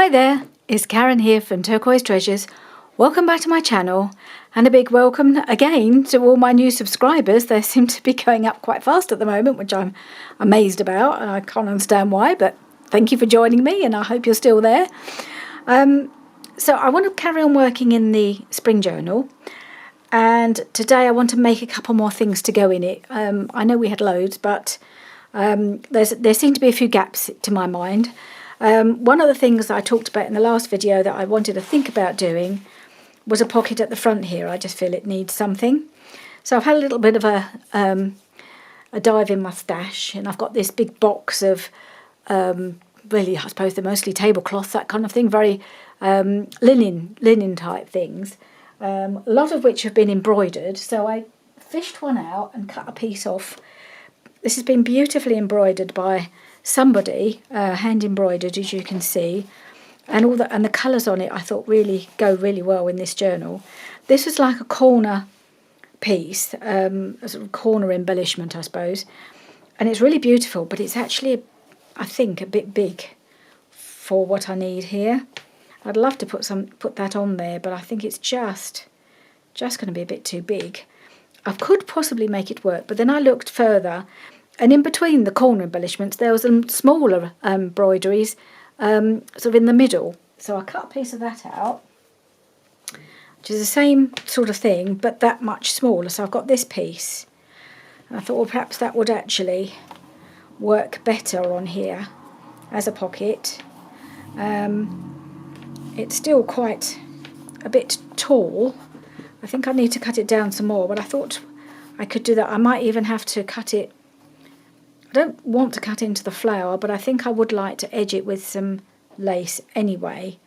Hi there, it's Karen here from Turquoise Treasures. Welcome back to my channel and a big welcome again to all my new subscribers. They seem to be going up quite fast at the moment, which I'm amazed about, and I can't understand why, but thank you for joining me and I hope you're still there. So I want to carry on working in the spring journal, and today I want to make a couple more things to go in it. I know we had loads, but there seem to be a few gaps to my mind. One of the things I talked about in the last video that I wanted to think about doing was a pocket at the front here. I just feel it needs something. So I've had a little bit of a dive in my stash, and I've got this big box of, really, I suppose they're mostly tablecloths, that kind of thing, very linen type things, a lot of which have been embroidered. So I fished one out and cut a piece off. This has been beautifully embroidered by somebody, hand embroidered, as you can see, and the colours on it I thought really go really well in this journal. This was like a corner piece, a sort of corner embellishment, I suppose, and it's really beautiful, but it's actually, I think, a bit big for what I need here. I'd love to put that on there, but I think it's just going to be a bit too big. I could possibly make it work, but then I looked further, and in between the corner embellishments there was some smaller embroideries sort of in the middle. So I cut a piece of that out, which is the same sort of thing but that much smaller. So I've got this piece, and I thought, well, perhaps that would actually work better on here as a pocket. It's still quite a bit tall. I think I need to cut it down some more, but I thought I could do that. I might even have to cut it. I don't want to cut into the flower, but I think I would like to edge it with some lace anyway.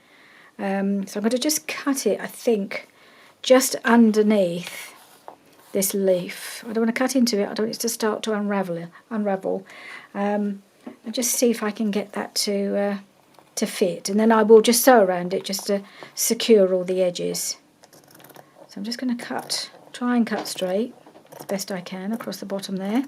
So I'm going to just cut it, I think, just underneath this leaf. I don't want to cut into it. I don't want it to start to unravel. And just see if I can get that to fit. And then I will just sew around it just to secure all the edges. So I'm just going to try and cut straight as best I can across the bottom there.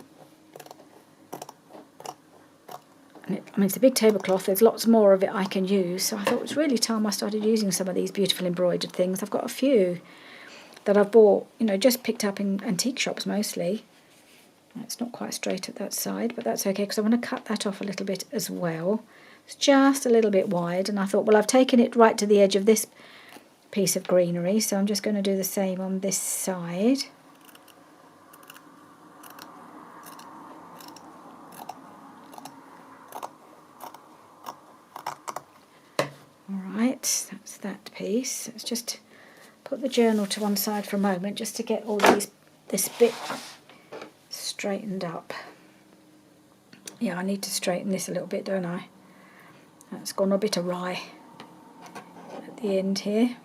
And it's a big tablecloth. There's lots more of it I can use. So I thought it was really time I started using some of these beautiful embroidered things. I've got a few that I've bought, just picked up in antique shops mostly. It's not quite straight at that side, but that's okay because I want to cut that off a little bit as well. It's just a little bit wide, and I thought, well, I've taken it right to the edge of this piece of greenery, so I'm just going to do the same on this side. Alright, that's that piece. Let's just put the journal to one side for a moment just to get all this bit straightened up. Yeah, I need to straighten this a little bit, don't I? That's gone a bit awry at the end here.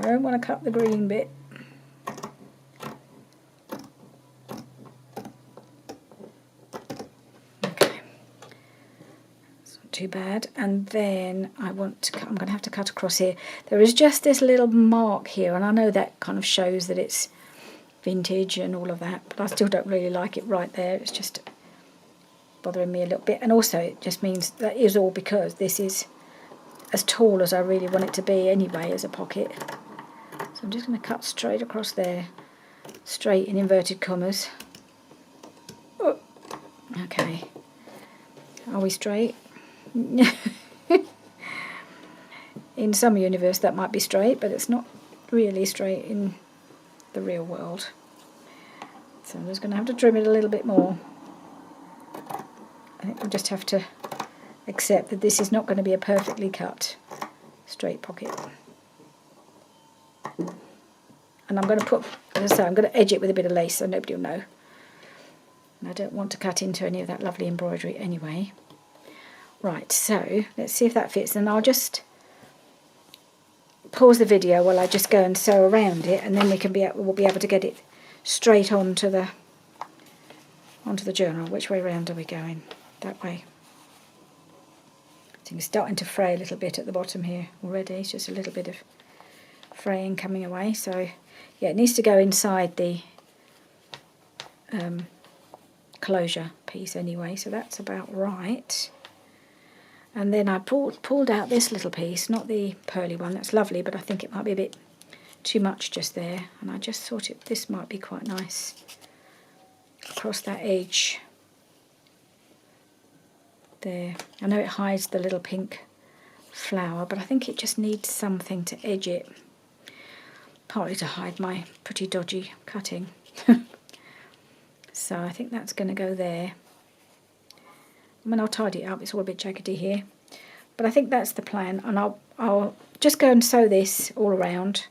Don't want to cut the green bit. Okay, that's not too bad. And then I'm going to have to cut across here. There is just this little mark here, and I know that kind of shows that it's vintage and all of that, but I still don't really like it right there. It's just bothering me a little bit, and also it just means that is all because this is as tall as I really want it to be anyway as a pocket. So I'm just going to cut straight across there, straight in inverted commas. Oh, okay, are we straight? In some universe that might be straight, but it's not really straight in the real world. So I'm just going to have to trim it a little bit more. I think we'll just have to accept that this is not going to be a perfectly cut straight pocket. And I'm going to put, as I say, I'm going to edge it with a bit of lace so nobody will know. And I don't want to cut into any of that lovely embroidery anyway. Right, so let's see if that fits, and I'll just pause the video while I just go and sew around it, and then we'll be able to get it straight onto the journal. Which way round are we going? That way. So it's starting to fray a little bit at the bottom here already. It's just a little bit of fraying coming away. So yeah, it needs to go inside the closure piece anyway, so that's about right. And then I pulled out this little piece, not the pearly one, that's lovely, but I think it might be a bit too much just there, and I just thought this might be quite nice across that edge there. I know it hides the little pink flower, but I think it just needs something to edge it, partly to hide my pretty dodgy cutting. So I think that's going to go there. I mean, I'll tidy it up, it's all a bit jaggedy here, but I think that's the plan. And I'll just go and sew this all around.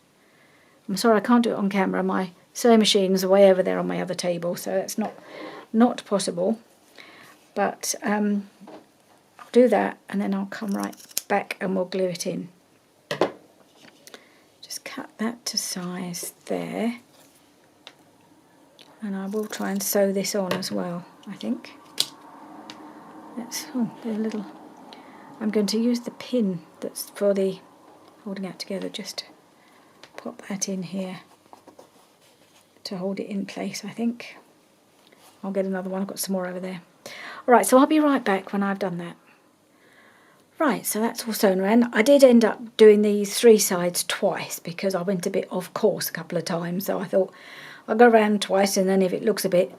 I'm sorry I can't do it on camera, my sewing machine's way over there on my other table, so that's not possible. But I'll do that, and then I'll come right back and we'll glue it in. Just cut that to size there, and I will try and sew this on as well, I think. I'm going to use the pin that's for the holding it together, just to pop that in here to hold it in place, I think. I'll get another one, I've got some more over there. Alright, so I'll be right back when I've done that. Right, so that's all sewn around. I did end up doing these 3 sides twice because I went a bit off course a couple of times, so I thought I'll go around twice, and then if it looks a bit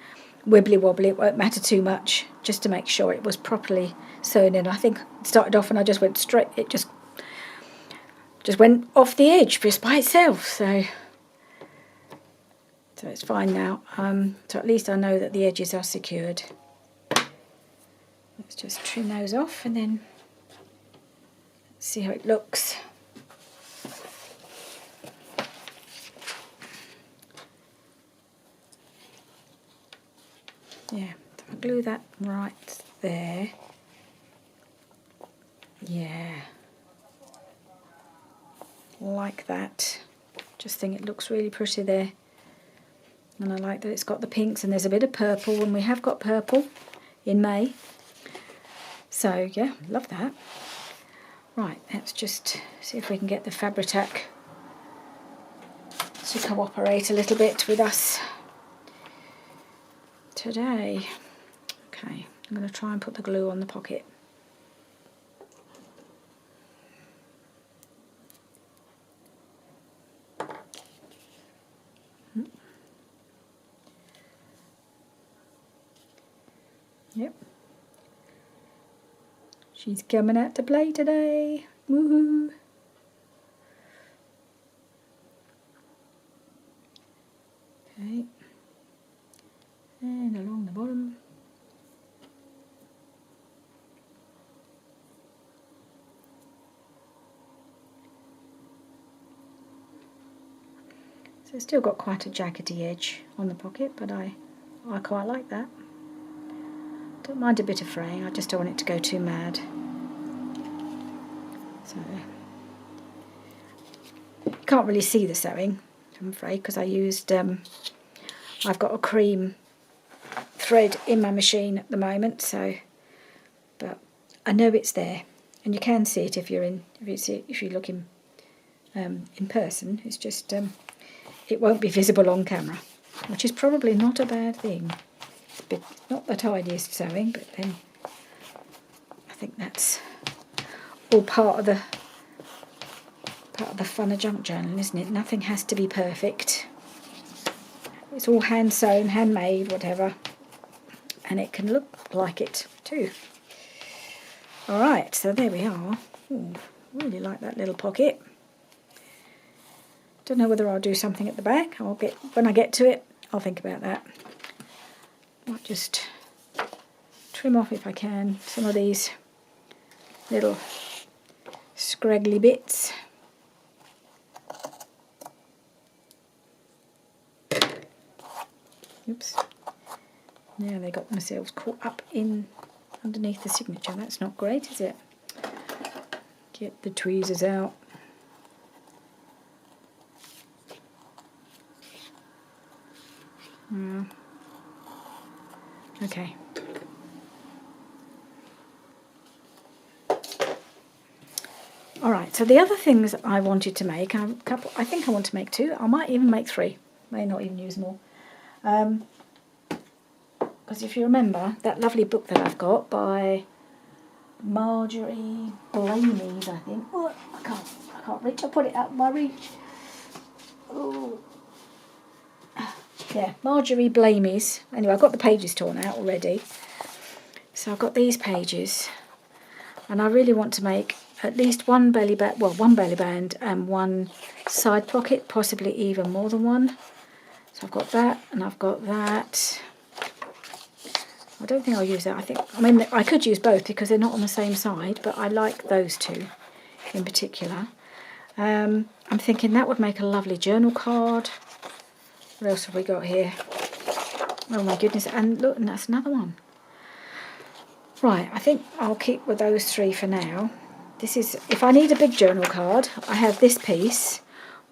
wibbly wobbly, it won't matter too much, just to make sure it was properly sewn in. I think it started off and I just went straight, it just went off the edge just by itself, so it's fine now. So at least I know that the edges are secured. Let's just trim those off and then see how it looks. Yeah, so I'll glue that right there. Yeah, like that. Just think it looks really pretty there. And I like that it's got the pinks and there's a bit of purple, and we have got purple in May. So yeah, love that. Right, let's just see if we can get the Fabri-Tac to cooperate a little bit with us today. Okay, I'm going to try and put the glue on the pocket. Yep. She's coming out to play today. Woohoo! Okay. And along the bottom. So it's still got quite a jaggedy edge on the pocket, but I quite like that. Don't mind a bit of fraying, I just don't want it to go too mad. So you can't really see the sewing, I'm afraid, because I used I've got a cream thread in my machine at the moment, so but I know it's there, and you can see it if you look in person. It's just it won't be visible on camera, which is probably not a bad thing. It's not the tidiest sewing, but then I think that's all part of the fun of junk journaling, isn't it? Nothing has to be perfect. It's all hand sewn, handmade, whatever, and it can look like it too. All right, so there we are. Ooh, really like that little pocket. Don't know whether I'll do something at the back. When I get to it, I'll think about that. Might just trim off, if I can, some of these little scraggly bits. Oops. Now they got themselves caught up in underneath the signature. That's not great, is it? Get the tweezers out. Okay. Alright, so the other things I wanted to make, I think I want to make 2. I might even make 3. May not even use more. because if you remember that lovely book that I've got by Marjorie Blamies, I think. Oh, I can't reach. I put it out of my reach. Oh, yeah, Marjorie Blamies. Anyway, I've got the pages torn out already. So I've got these pages, and I really want to make at least one belly band, well, one belly band and one side pocket, possibly even more than one. So I've got that, and I've got that. I don't think I'll use that. I mean, I could use both because they're not on the same side, but I like those two in particular. I'm thinking that would make a lovely journal card. What else have we got here? Oh my goodness, and look, and that's another one. Right, I think I'll keep with those three for now. This is, if I need a big journal card, I have this piece,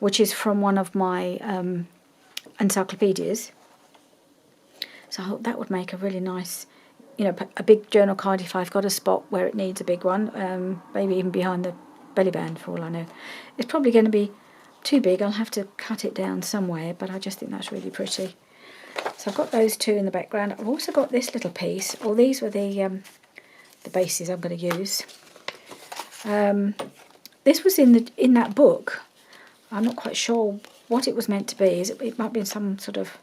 which is from one of my encyclopedias. So I thought that would make a really nice, you know, a big journal card if I've got a spot where it needs a big one, maybe even behind the belly band for all I know. It's probably going to be too big. I'll have to cut it down somewhere, but I just think that's really pretty. So I've got those two in the background. I've also got this little piece. Well, these were the bases I'm going to use. This was in that book. I'm not quite sure what it was meant to be. It might be some sort of,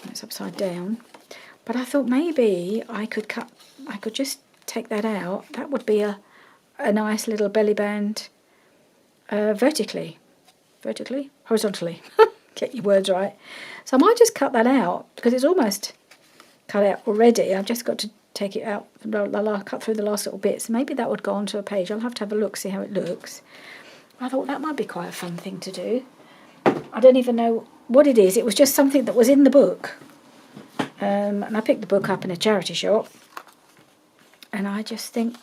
it's upside down, but I thought maybe I could just take that out. That would be a nice little belly band, horizontally. Get your words right. So I might just cut that out because it's almost cut out already. I've just got to take it out, cut through the last little bits. Maybe that would go onto a page. I'll have to have a look, see how it looks. I thought that might be quite a fun thing to do. I don't even know what it is. It was just something that was in the book. And I picked the book up in a charity shop. And I just think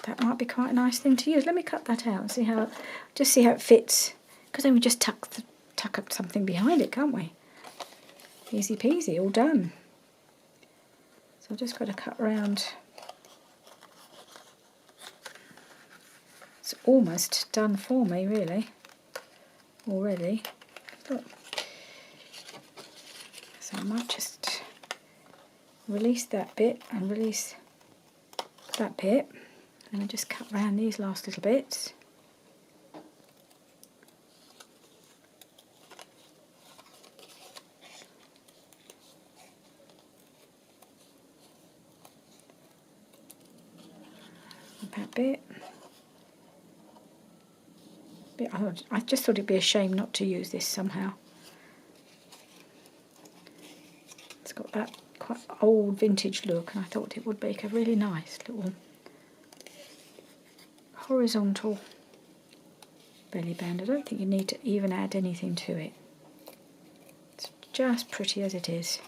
that might be quite a nice thing to use. Let me cut that out and see how it fits. Because then we just tuck up something behind it, can't we? Easy peasy, all done. So I've just got to cut around. It's almost done for me, really, already. Look. So I might just release that bit and release that bit. And I just cut around these last little bits. That bit. I just thought it'd be a shame not to use this somehow. It's got that quite old vintage look, and I thought it would make a really nice little horizontal belly band. I don't think you need to even add anything to it. It's just pretty as it is.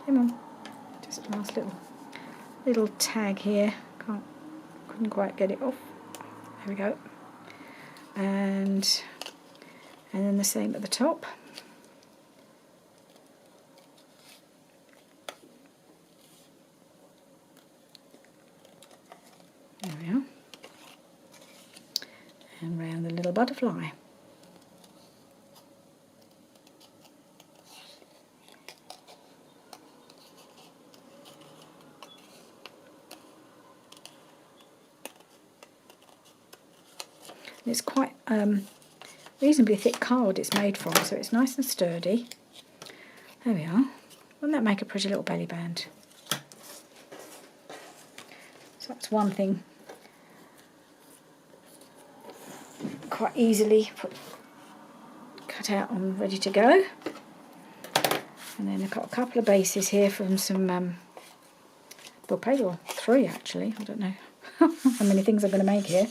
Come on, just a last little tag here. Couldn't quite get it off. There we go. And then the same at the top. There we are. And round the little butterfly. It's quite reasonably thick card it's made from, so it's nice and sturdy. There we are. Wouldn't that make a pretty little belly band? So that's one thing. Quite easily cut out and ready to go. And then I've got a couple of bases here from some, well, maybe 3 actually. I don't know how many things I'm going to make here.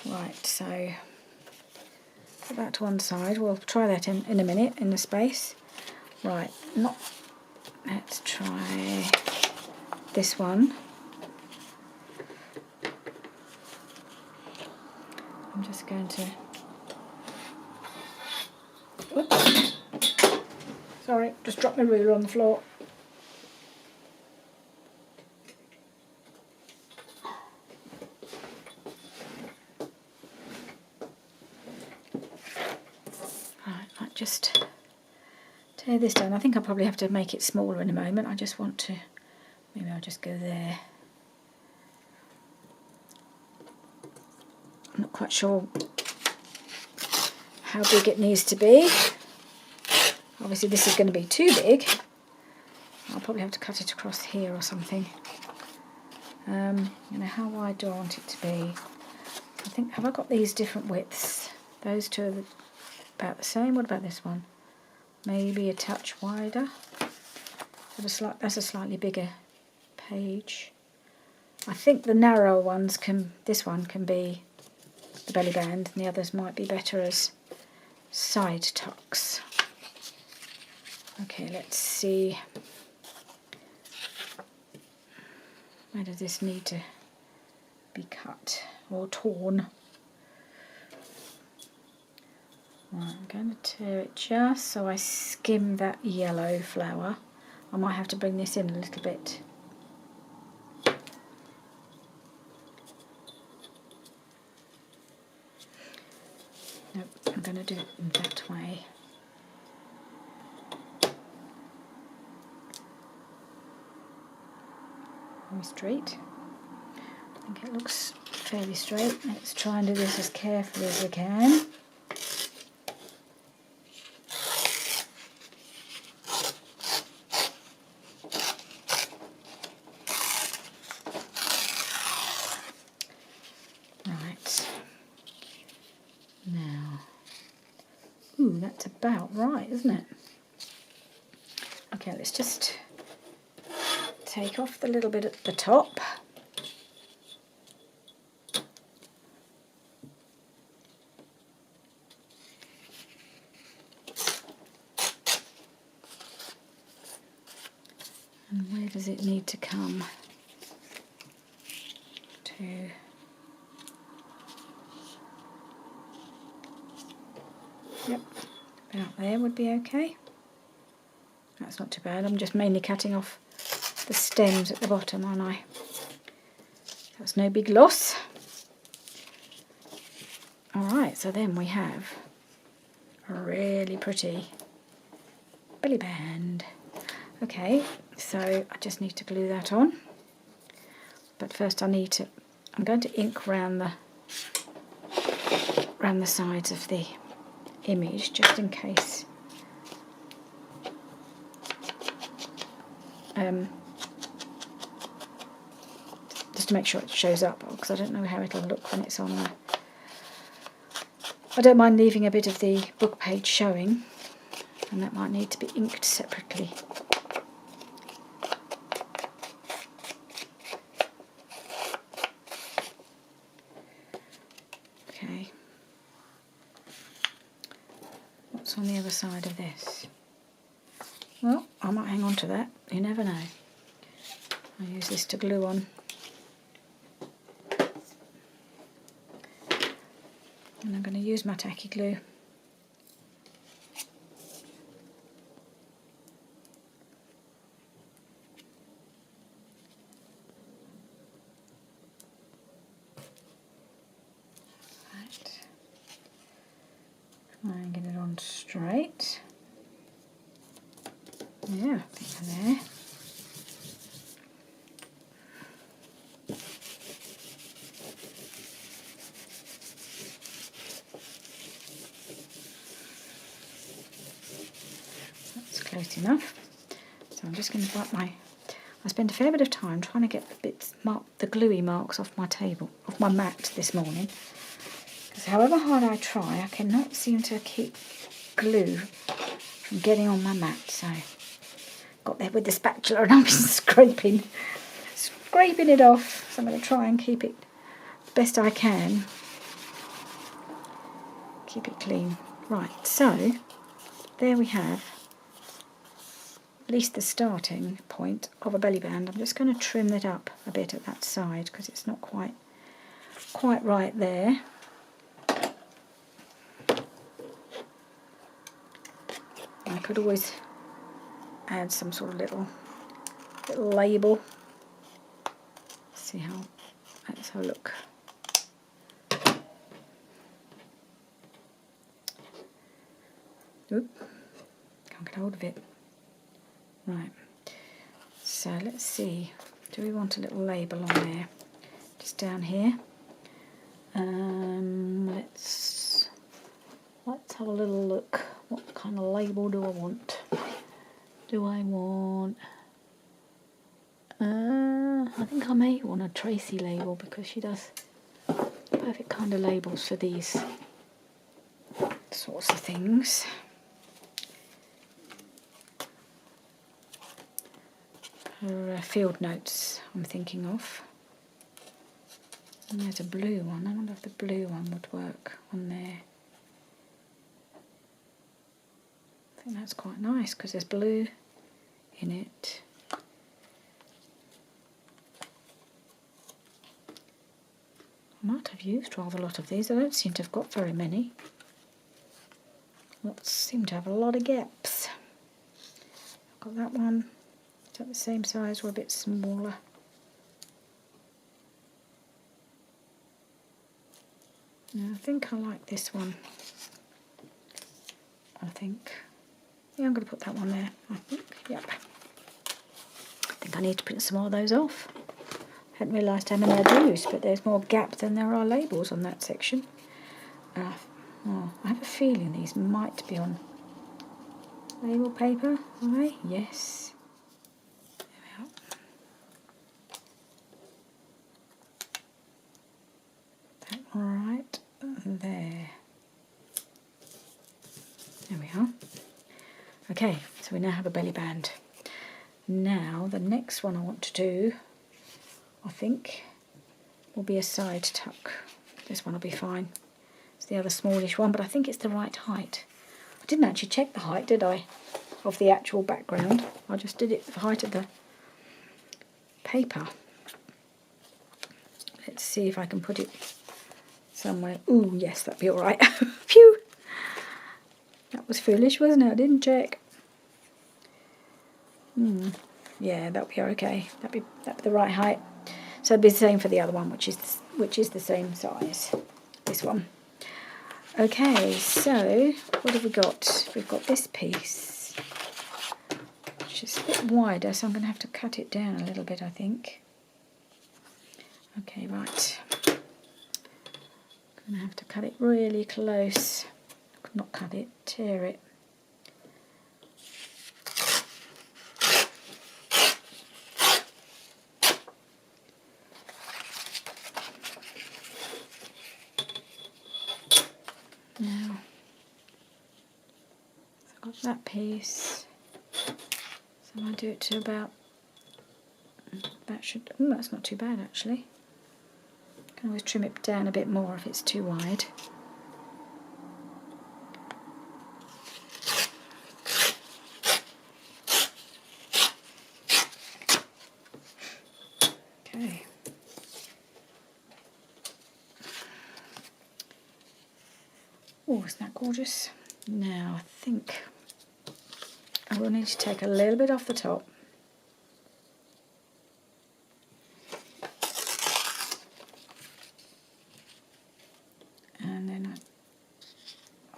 Right, so put that to one side. We'll try that in a minute in the space. Right, let's try this one. I'm just going to, whoops, sorry, just dropped my ruler on the floor. might just tear this down. I think I'll probably have to make it smaller in a moment. I just want to, maybe I'll just go there. I'm not quite sure how big it needs to be. Obviously this is going to be too big. I'll probably have to cut it across here or something. You know, how wide do I want it to be? I think, have I got these different widths? Those two are about the same. What about this one? Maybe a touch wider. That's a slightly bigger page. I think the narrower ones this one can be the belly band, and the others might be better as side tucks. Okay, let's see. Where does this need to be cut or torn? Right, I'm going to tear it just so I skim that yellow flower. I might have to bring this in a little bit. Nope, I'm going to do it in that way. Are we straight? I think it looks fairly straight. Let's try and do this as carefully as we can. Right. Now, ooh, that's about right, isn't it? Okay, let's just take off the little bit at the top. And where does it need to come to? Yep, about there would be okay. That's not too bad. I'm just mainly cutting off the stems at the bottom, aren't I? That's no big loss. Alright, so then we have a really pretty belly band. Okay, so I just need to glue that on. But first I'm going to ink round the sides of the image, just in case. Just to make sure it shows up, because I don't know how it'll look when it's on there. I don't mind leaving a bit of the book page showing, and that might need to be inked separately. Okay. What's on the other side of this? Well, I might hang on to that, you never know. I'll use this to glue on. And I'm going to use my tacky glue. Right. Try and get it on straight. Yeah, I think we're there. That's close enough. So I'm just going to wipe I spent a fair bit of time trying to get the gluey marks off my table, off my mat this morning. Because however hard I try, I cannot seem to keep glue from getting on my mat. So got there with the spatula and I'm just scraping it off. So I'm going to try and keep it the best I can. Keep it clean. Right, so there we have at least the starting point of a belly band. I'm just going to trim that up a bit at that side because it's not quite right there. I could always add some sort of little label. See let's have a look. Oop, can't get hold of it. Right, so let's see, do we want a little label on there? Just down here. Let's have a little look. What kind of label do I want? Do I want... I think I may want a Tracy label because she does perfect kind of labels for these sorts of things. Her field notes I'm thinking of. And there's a blue one. I wonder if the blue one would work on there. I think that's quite nice because there's blue in it. I might have used rather a lot of these. I don't seem to have got very many. Lots seem to have a lot of gaps. I've got that one. Is that the same size or a bit smaller? No, I think I like this one. I think. Yeah, I'm going to put that one there. I think. Yep. I think I need to print some more of those off. Hadn't realised how many I'd used, but there's more gap than there are labels on that section. Oh, I have a feeling these might be on label paper, are they? Yes. There we are. That right there. There we are. Okay, so we now have a belly band. Now, the next one I want to do, I think, will be a side tuck. This one will be fine. It's the other smallish one, but I think it's the right height. I didn't actually check the height, did I, of the actual background. I just did it the height of the paper. Let's see if I can put it somewhere. Ooh, yes, that'd be all right. Phew! That was foolish, wasn't it? I didn't check. Yeah, that'll be okay. That'd be the right height. So it'd be the same for the other one, which is the same size. This one. Okay, so what have we got? We've got this piece, which is a bit wider, so I'm going to have to cut it down a little bit, I think. Okay, right. I'm going to have to cut it really close. Not cut it, tear it. Now, I've got that piece, so I'll do it to about, that should, that's not too bad actually. Can always trim it down a bit more if it's too wide. Okay. Oh, isn't that gorgeous? Now I think I will need to take a little bit off the top. And then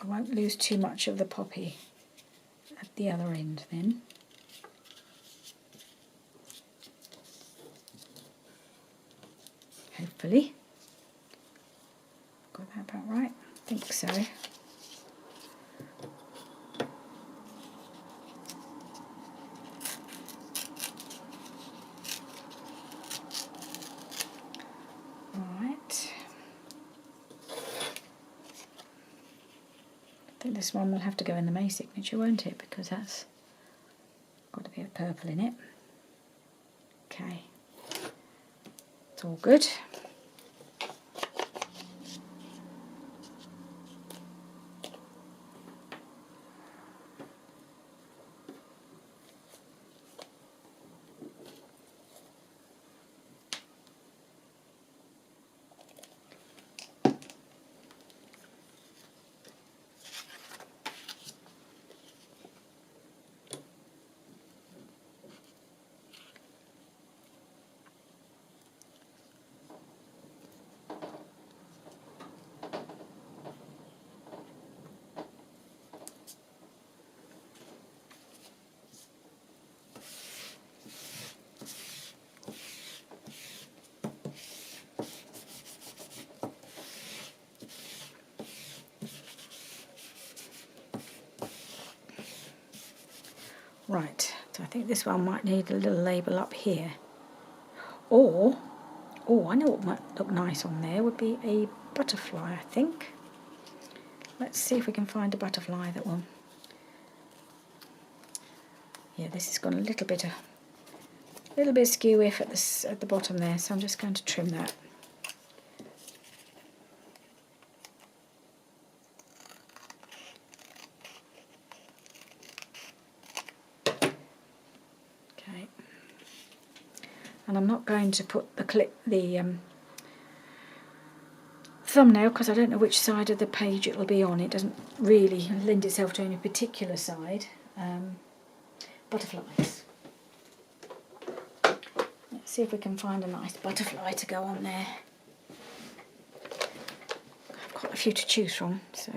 I won't lose too much of the poppy at the other end then. Hopefully. Got that about right? I think so. Right. I think this one will have to go in the May signature, won't it? Because that's got a bit of purple in it. Okay. It's all good. Right, so I think this one might need a little label up here. Or, oh, I know what might look nice on there would be a butterfly, I think. Let's see if we can find a butterfly that will... Yeah, this has got a little bit skew-iff at the bottom there, so I'm just going to trim that. Okay. And I'm not going to put the thumbnail because I don't know which side of the page it will be on. It doesn't really lend itself to any particular side. Butterflies. Let's see if we can find a nice butterfly to go on there. I've got a few to choose from, so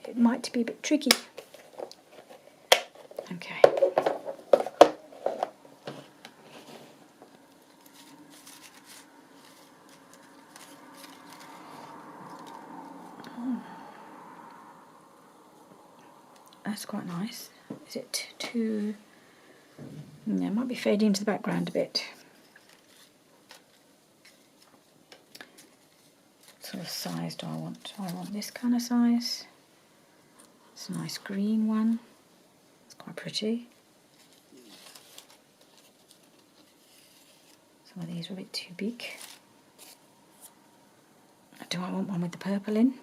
it might be a bit tricky. Okay. That's quite nice. Is it too... Yeah, it might be fading into the background a bit. What sort of size do I want? I want this kind of size. It's a nice green one. It's quite pretty. Some of these are a bit too big. Do I want one with the purple in?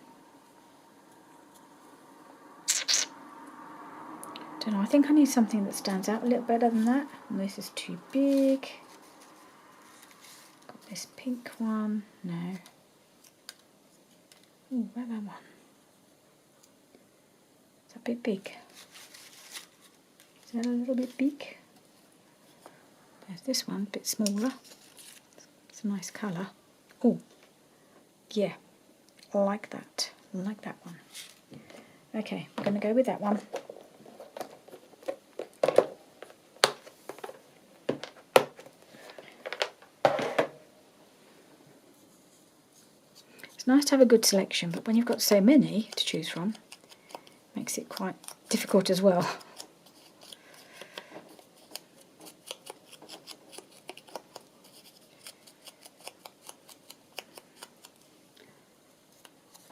Don't know, I think I need something that stands out a little better than that. And this is too big. Got this pink one. No. Ooh, where's that one? It's a bit big. Is that a little bit big? There's this one, a bit smaller. It's a nice colour. Oh, yeah, I like that. I like that one. Okay, I'm going to go with that one. It's nice to have a good selection, but when you've got so many to choose from, it makes it quite difficult as well.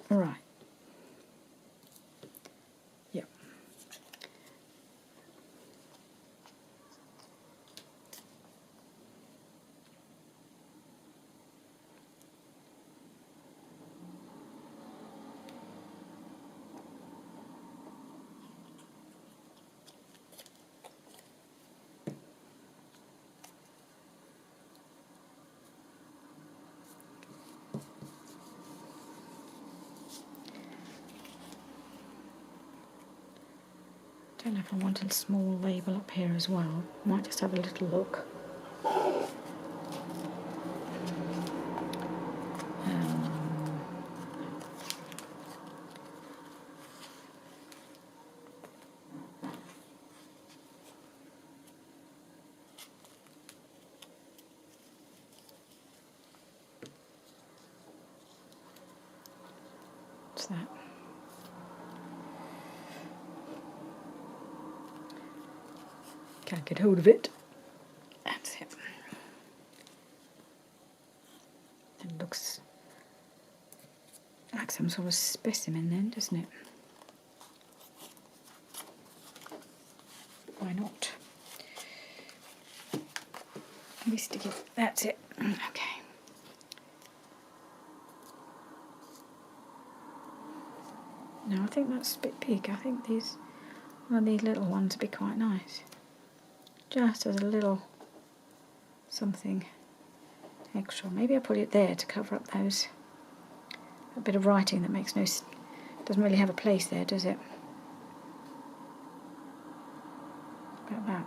Right. Yep. Don't know if I want a small label up here as well. Might just have a little look. What's that? Can't get hold of it. That's it. It looks like some sort of specimen then, doesn't it? Why not? Let me stick it. That's it. Okay. No, I think that's a bit big. I think one of these little ones would be quite nice. Just as a little something extra. Maybe I'll put it there to cover up that bit of writing that doesn't really have a place there, does it? About that.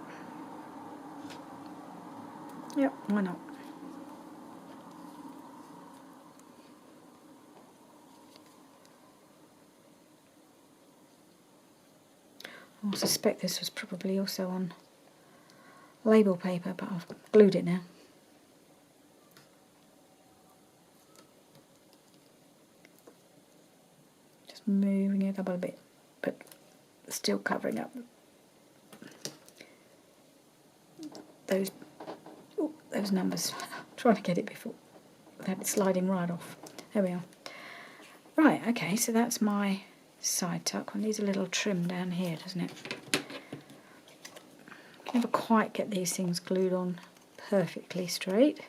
Yep, why not? I suspect this was probably also on label paper, but I've glued it now. Just moving it up a bit, but still covering up those numbers. Trying to get it before without it sliding right off. There we are. Right, okay, so that's my side tuck. It needs a little trim down here, doesn't it? Never quite get these things glued on perfectly straight.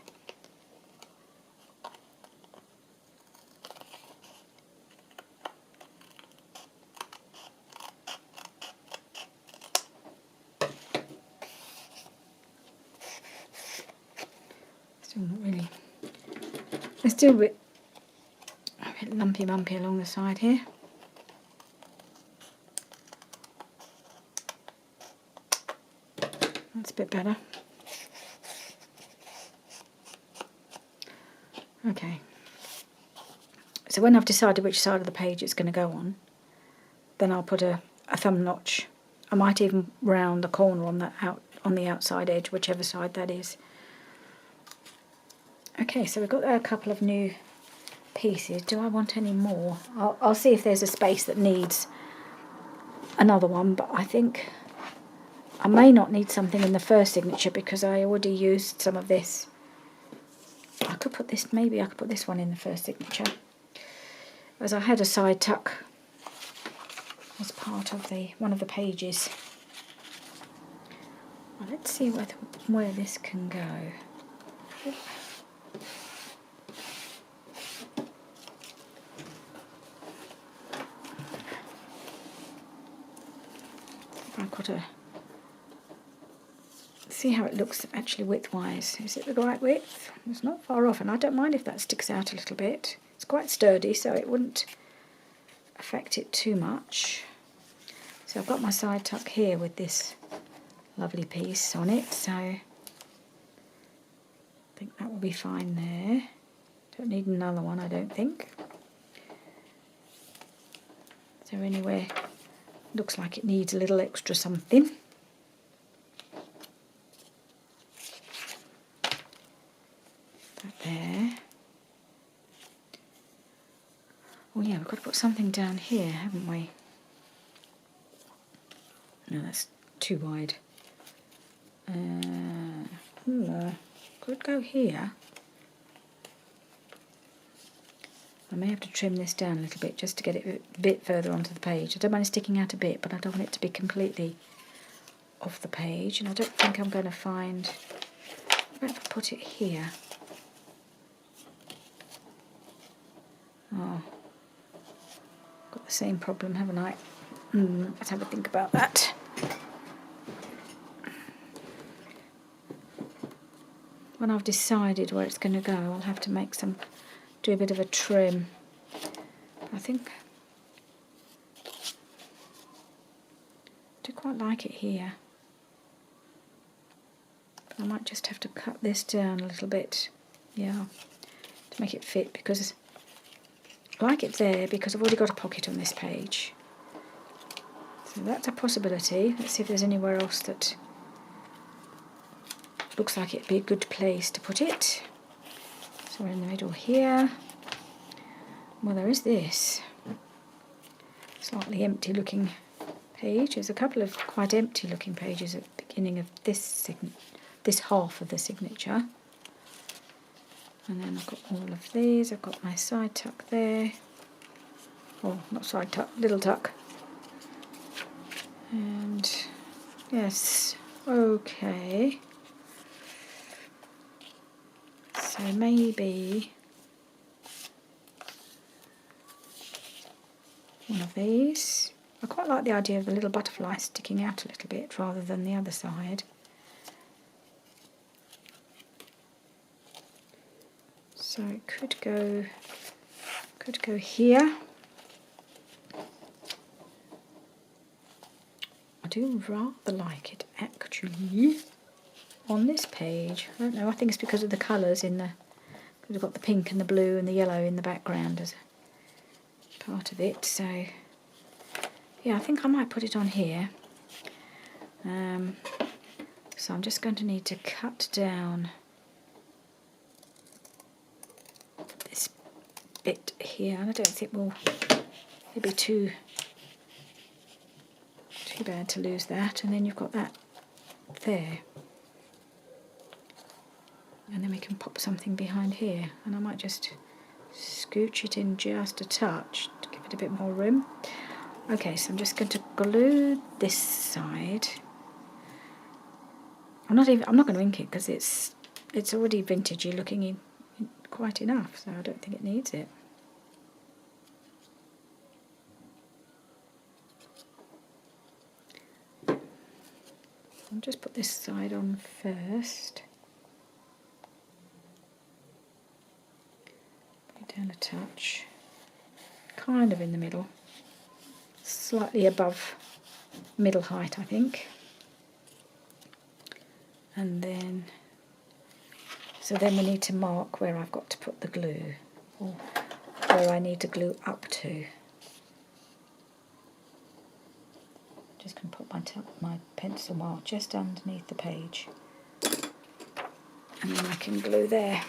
Still not really. It's still a bit lumpy bumpy along the side here. That's a bit better. Okay. So when I've decided which side of the page it's going to go on, then I'll put a thumb notch. I might even round the corner on the outside edge, whichever side that is. Okay, so we've got a couple of new pieces. Do I want any more? I'll see if there's a space that needs another one, but I think I may not need something in the first signature because I already used some of this. I could put this, maybe I could put this one in the first signature, as I had a side tuck as part of one of the pages. Well, let's see where this can go. I've got to see how it looks actually width-wise. Is it the right width? It's not far off, and I don't mind if that sticks out a little bit. It's quite sturdy, so it wouldn't affect it too much. So I've got my side tuck here with this lovely piece on it, so I think that will be fine there. Don't need another one, I don't think. Is there anywhere? Looks like it needs a little extra something. That there. Oh yeah, we've got to put something down here, haven't we? No, that's too wide. Could go here. I may have to trim this down a little bit just to get it a bit further onto the page. I don't mind it sticking out a bit, but I don't want it to be completely off the page. And I don't think I'm going to find... Where if I put it here? Oh, got the same problem, haven't I? Let's have a think about that. When I've decided where it's going to go, I'll have to do a bit of a trim. I think I do quite like it here. But I might just have to cut this down a little bit, yeah, to make it fit, because I like it there because I've already got a pocket on this page. So that's a possibility. Let's see if there's anywhere else that looks like it'd be a good place to put it. So we're in the middle here. Well, there is this slightly empty looking page. There's a couple of quite empty looking pages at the beginning of this half of the signature. And then I've got all of these. I've got my side tuck there. Oh, not side tuck, little tuck. And yes, okay. So maybe one of these. I quite like the idea of the little butterfly sticking out a little bit rather than the other side. So it could go here. I do rather like it actually on this page. I don't know, I think it's because of the colours because we've got the pink and the blue and the yellow in the background as a part of it. So yeah, I think I might put it on here. So I'm just going to need to cut down this bit here, and I don't think it'd be too bad to lose that. And then you've got that there. and then we can pop something behind here, and I might just scooch it in just a touch to give it a bit more room. Okay, so I'm just going to glue this side. I'm not going to ink it because it's already vintagey looking quite enough, so I don't think it needs it. I'll just put this side on first. Put it down a touch, kind of in the middle, slightly above middle height, I think. And then, so then we need to mark where I've got to put the glue, or where I need to glue up to. Just going to put my pencil mark just underneath the page, and then I can glue there.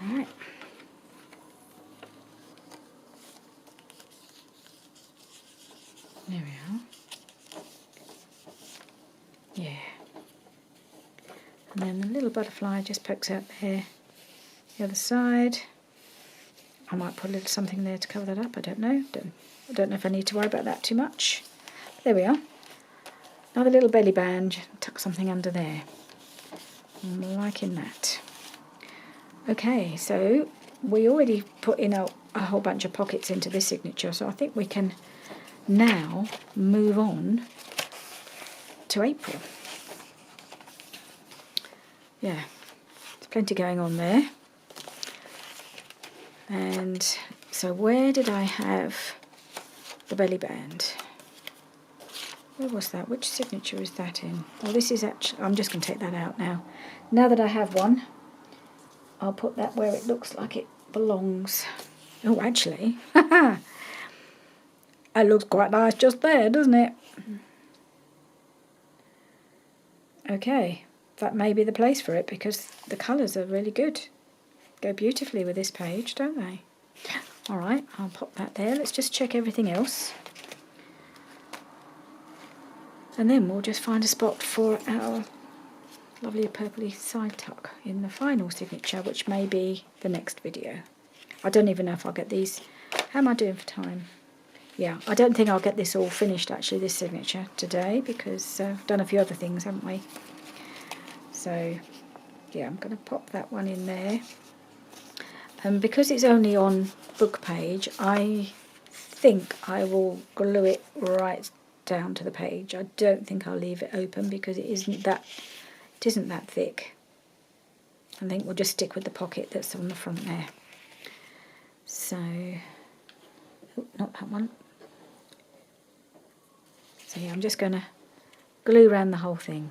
Alright. There we are. Yeah. And then the little butterfly just pokes out there. The other side. I might put a little something there to cover that up. I don't know. I don't know if I need to worry about that too much. There we are. Another little belly band. Tuck something under there. I'm liking that. Okay, so we already put in a whole bunch of pockets into this signature, so I think we can now move on to April. Yeah, there's plenty going on there. And so where did I have the belly band? Where was that? Which signature is that in? Well, this is actually, I'm just going to take that out now. Now that I have one, I'll put that where it looks like it belongs. Oh, actually, it looks quite nice just there, doesn't it? Okay, that may be the place for it because the colours are really good. Go beautifully with this page, don't they? All right, I'll pop that there. Let's just check everything else. And then we'll just find a spot for our lovely purpley side tuck in the final signature, which may be the next video. I don't even know if I'll get these. How am I doing for time? Yeah, I don't think I'll get this all finished, actually, this signature today, because we've done a few other things, haven't we? So, yeah, I'm going to pop that one in there. And because it's only on book page, I think I will glue it right down to the page. I don't think I'll leave it open because it isn't that thick. I think we'll just stick with the pocket that's on the front there. So, oh, not that one. So yeah, I'm just going to glue around the whole thing.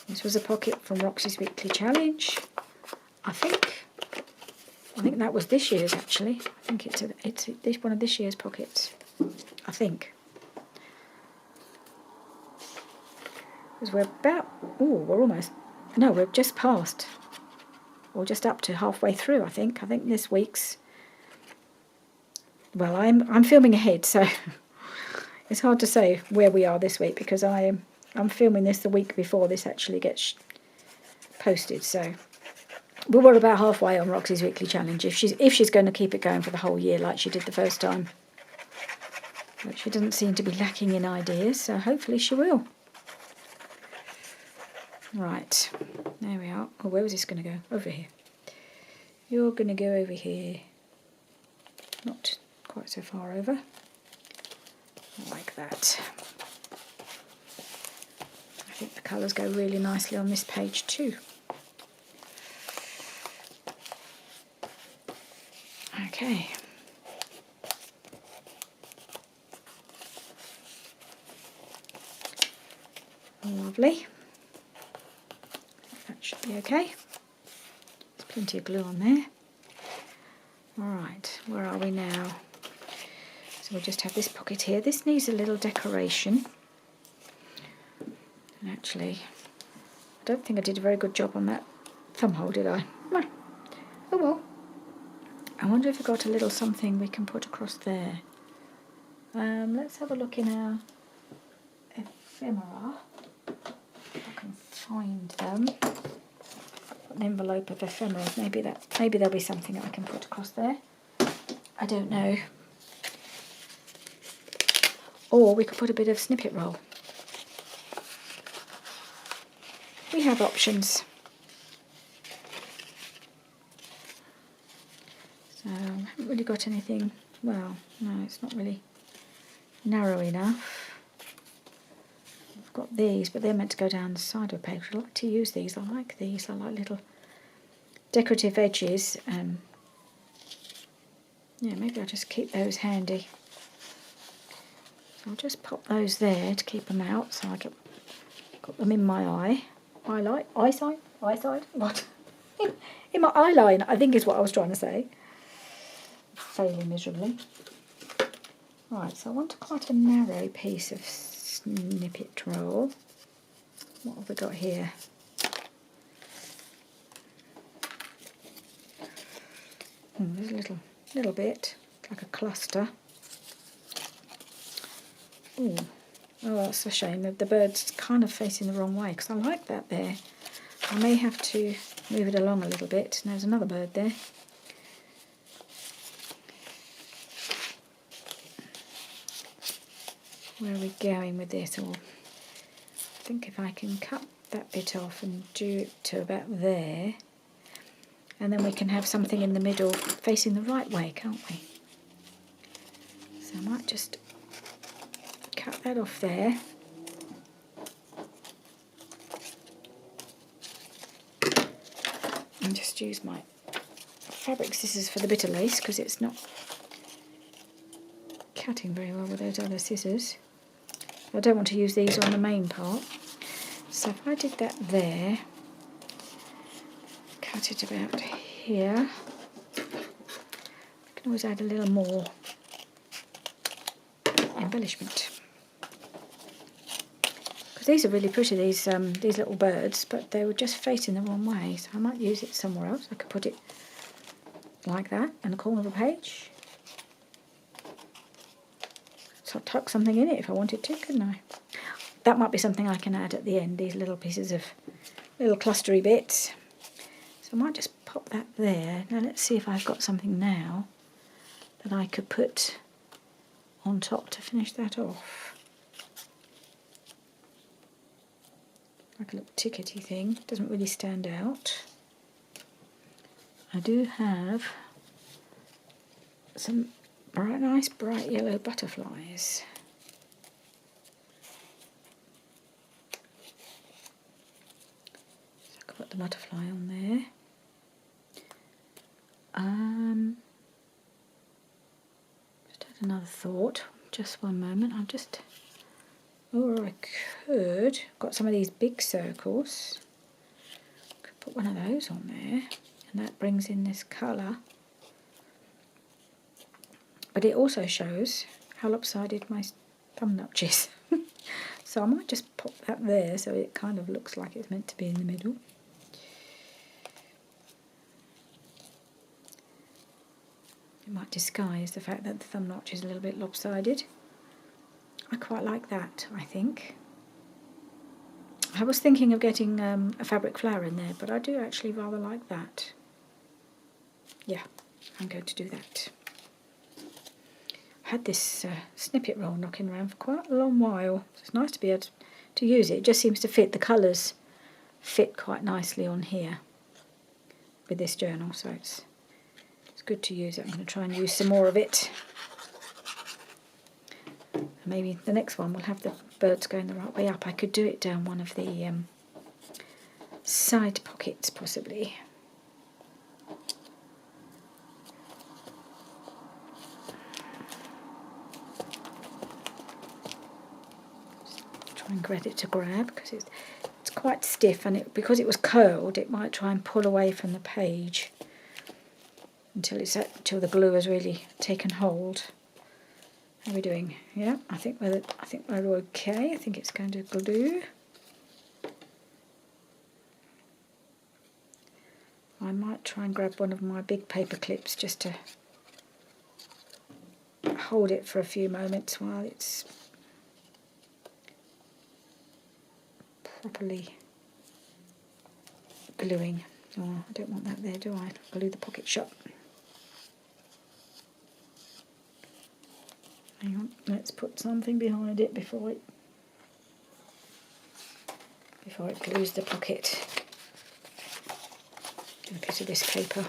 This was a pocket from Roxy's Weekly Challenge. I think that was this year's, actually. I think it's this one of this year's pockets. I think. Because we're about, we're just past, or just up to halfway through, I think. I think this week's, well, I'm filming ahead, so it's hard to say where we are this week because I'm filming this the week before this actually gets posted, so we were about halfway on Roxy's Weekly Challenge if she's going to keep it going for the whole year like she did the first time. But she doesn't seem to be lacking in ideas, so hopefully she will. Right, there we are. Oh, where was this going to go? Over here. You're going to go over here. Not quite so far over. Like that. I think the colours go really nicely on this page too. Okay. Lovely. That should be okay. There's plenty of glue on there. Alright, where are we now? So we'll just have this pocket here. This needs a little decoration. And actually, I don't think I did a very good job on that thumb hole, did I? No. Oh well. I wonder if we've got a little something we can put across there. Let's have a look in our ephemera. If I can find them. An envelope of ephemera. Maybe there'll be something that I can put across there. I don't know. Or we could put a bit of snippet roll. We have options. So I haven't really got anything. Well, no, it's not really narrow enough. I've got these, but they're meant to go down the side of a page. I like to use these. I like these. I like little decorative edges. Yeah, maybe I'll just keep those handy. So I'll just pop those there to keep them out. So I got them in my eye. Eyesight? What? In my eye line, I think is what I was trying to say. Failing miserably. Right, so I want quite a narrow piece of snippet roll. What have we got here? There's a little bit, like a cluster. Ooh. Oh, that's a shame. The bird's kind of facing the wrong way, because I like that there. I may have to move it along a little bit. And there's another bird there. Where are we going with this? Or I think if I can cut that bit off and do it to about there, and then we can have something in the middle facing the right way, can't we? So I might just cut that off there. And just use my fabric scissors for the bit of lace, because it's not cutting very well with those other scissors. I don't want to use these on the main part. So if I did that there, cut it about here, I can always add a little more embellishment. Because these are really pretty, these little birds, but they were just facing the wrong way, so I might use it somewhere else. I could put it like that in the corner of a page. So I'll tuck something in it if I wanted to, couldn't I? That might be something I can add at the end, these little pieces of little clustery bits. So I might just pop that there. Now let's see if I've got something now that I could put on top to finish that off. Like a little tickety thing, doesn't really stand out. I do have some nice bright yellow butterflies. So I could put the butterfly on there. Just had another thought. Just one moment. Or I could. Got some of these big circles. Could put one of those on there, and that brings in this colour. But it also shows how lopsided my thumb notch is. So I might just pop that there so it kind of looks like it's meant to be in the middle. It might disguise the fact that the thumb notch is a little bit lopsided. I quite like that, I think. I was thinking of getting a fabric flower in there, but I do actually rather like that. Yeah, I'm going to do that. I had this snippet roll knocking around for quite a long while. It's nice to be able to use it. It just seems to fit. The colours fit quite nicely on here with this journal, so it's good to use it. I'm going to try and use some more of it. Maybe the next one will have the birds going the right way up. I could do it down one of the side pockets, possibly. Try and get it to grab, because it's quite stiff, and because it was curled, it might try and pull away from the page until the glue has really taken hold. How are we doing? Yeah, I think we're okay. I think it's going to glue. I might try and grab one of my big paper clips just to hold it for a few moments while it's properly gluing. Oh, I don't want that there, do I? Glue the pocket shut. Hang on, let's put something behind it before it glues the pocket. Do a bit of this paper.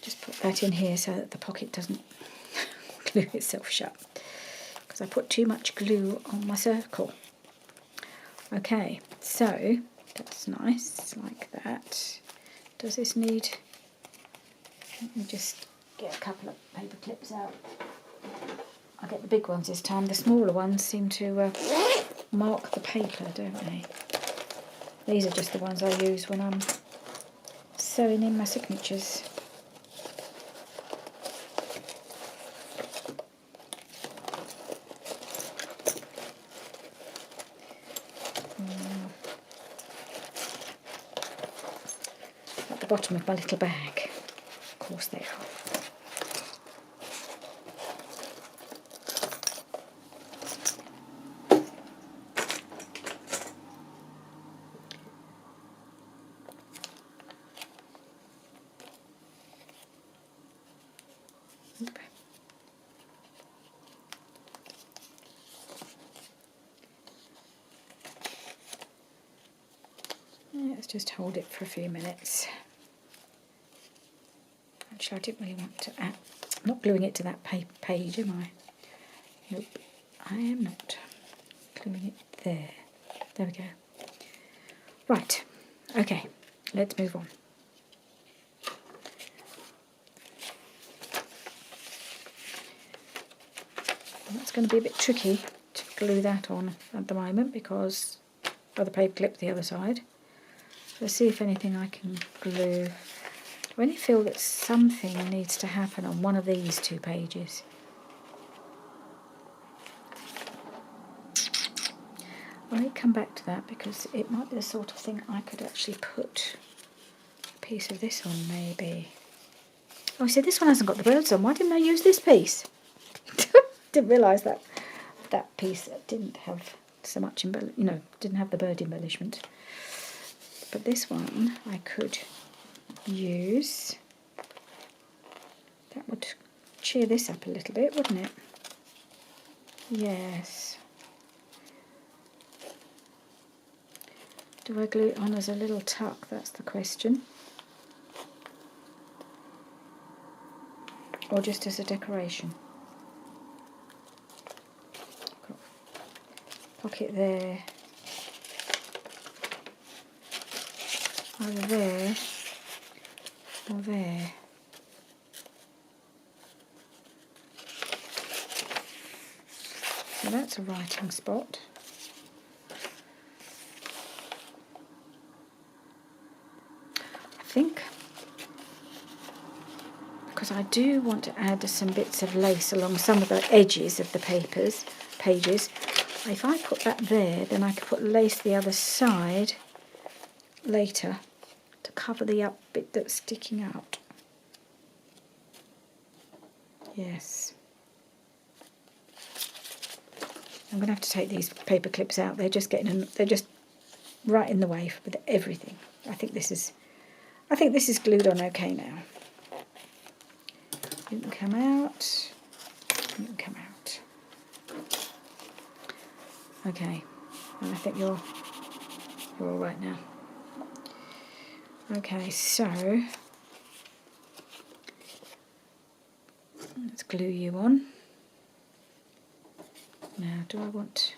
Just put that in here so that the pocket doesn't glue itself shut, because I put too much glue on my circle. Okay, so that's nice, like that. Does this need... Let me just get a couple of paper clips out. I'll get the big ones this time. The smaller ones seem to mark the paper, don't they? These are just the ones I use when I'm sewing in my signatures. At the bottom of my little bag. Of course they are. Let's just hold it for a few minutes. Actually, I didn't really want to add... I'm not gluing it to that page, am I? Nope, I am not. Gluing it there. There we go. Right, okay, let's move on. That's going to be a bit tricky to glue that on at the moment because of the paper clip the other side. Let's see if anything I can glue. I really feel that something needs to happen on one of these two pages. I may come back to that because it might be the sort of thing I could actually put a piece of this on, maybe. Oh, see, this one hasn't got the birds on. Why didn't I use this piece? Didn't realise that that piece didn't have so much didn't have the bird embellishment. But this one I could use. That would cheer this up a little bit, wouldn't it? Yes. Do I glue it on as a little tuck? That's the question. Or just as a decoration? Pocket there. Either there or there. So that's a writing spot. I think because I do want to add some bits of lace along some of the edges of the pages. If I put that there, then I could put lace the other side later to cover the up bit that's sticking out. Yes. I'm going to have to take these paper clips out. They're just right in the way with everything. I think this is glued on okay now. Didn't come out. Didn't come out. Okay. And I think you're all right now. Okay, so let's glue you on. Now, do I want...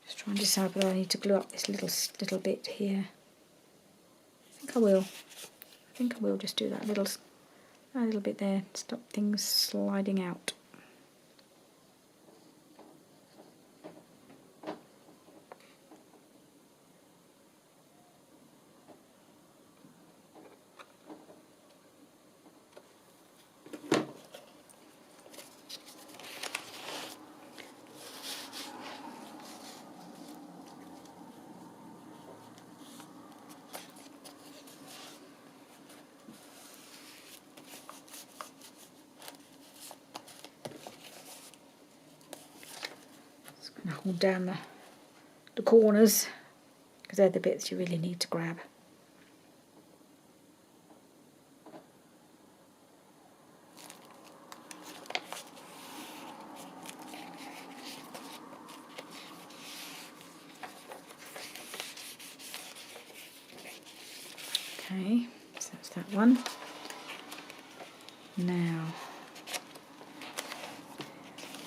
Just trying to decide whether I need to glue up this little bit here. I think I will just do that little bit there, stop things sliding out. and hold down the corners, because they're the bits you really need to grab. Okay, so that's that one. Now,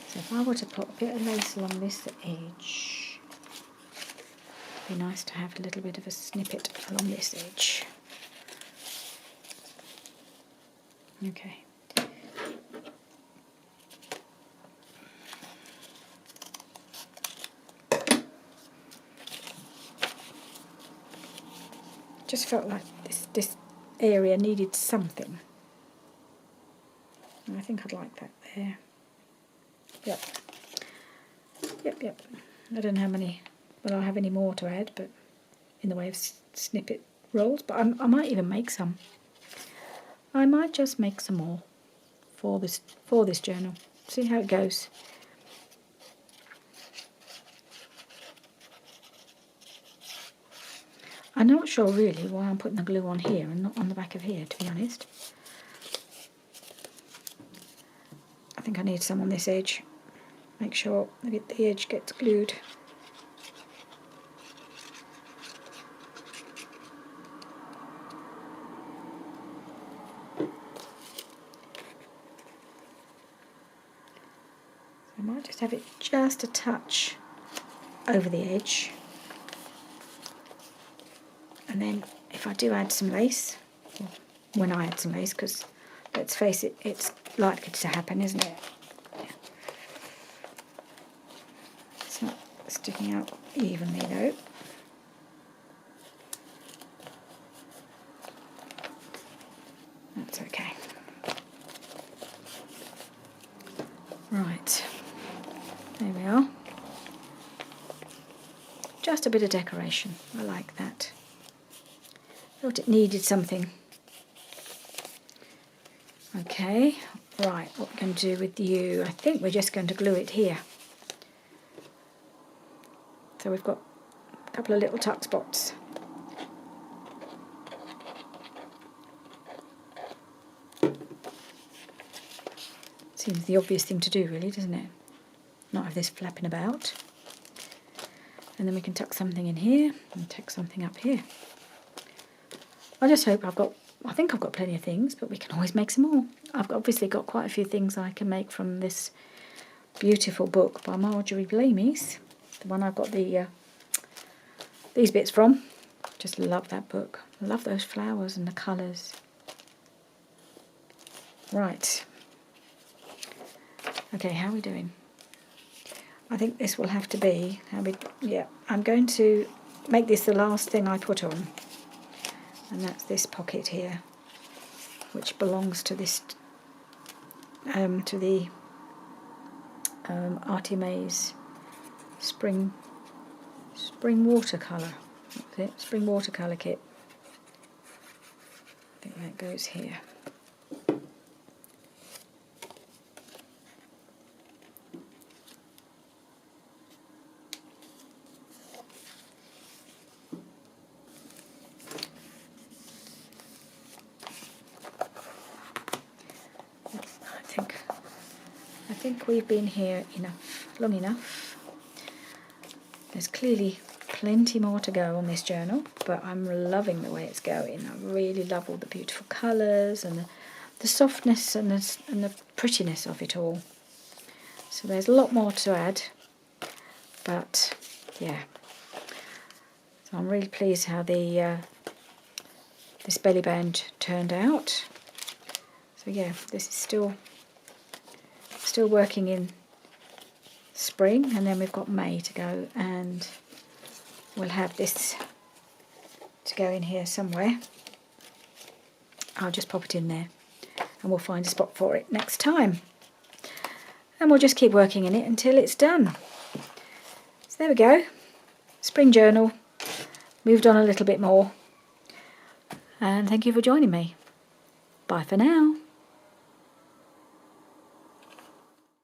so if I were to put a bit of lace along this edge, it'd be nice to have a little bit of a snippet along this edge. Okay. Just felt like this area needed something. And I think I'd like that there. Yep. Yep. I don't know how many, well, I'll have any more to add, but in the way of snippet rolls, but I might even make some. I might just make some more for this journal. See how it goes. I'm not sure really why I'm putting the glue on here and not on the back of here, to be honest. I think I need some on this edge. Make sure the edge gets glued. I might just have it just a touch over the edge. And then if I do add some lace, well, when I add some lace, because let's face it, it's likely to happen, isn't it? Yeah. It's not sticking out evenly though. That's okay. Right, there we are. Just a bit of decoration, I like that. Thought it needed something. Okay, right, what we're going to do with you, I think we're just going to glue it here. So we've got a couple of little tuck spots. Seems the obvious thing to do really, doesn't it? Not have this flapping about. And then we can tuck something in here and tuck something up here. I just hope I think I've got plenty of things, but we can always make some more. I've obviously got quite a few things I can make from this beautiful book by Marjorie Blamies, the one I've got these bits from. Just love that book. I love those flowers and the colours. Right. Okay, how are we doing? I think this will have to be, I'm going to make this the last thing I put on. And that's this pocket here, which belongs to this, to the Artie Mays Spring Watercolour. That's it, Spring Watercolour kit. I think that goes here. I think we've been here long enough. There's clearly plenty more to go on this journal, but I'm loving the way it's going. I really love all the beautiful colours and the softness and the prettiness of it all. So there's a lot more to add, but yeah. So I'm really pleased how this belly band turned out. So yeah, this is still working in spring, and then we've got May to go, and we'll have this to go in here somewhere. I'll just pop it in there and we'll find a spot for it next time, and we'll just keep working in it until it's done. So there we go, spring journal, moved on a little bit more, and thank you for joining me. Bye for now.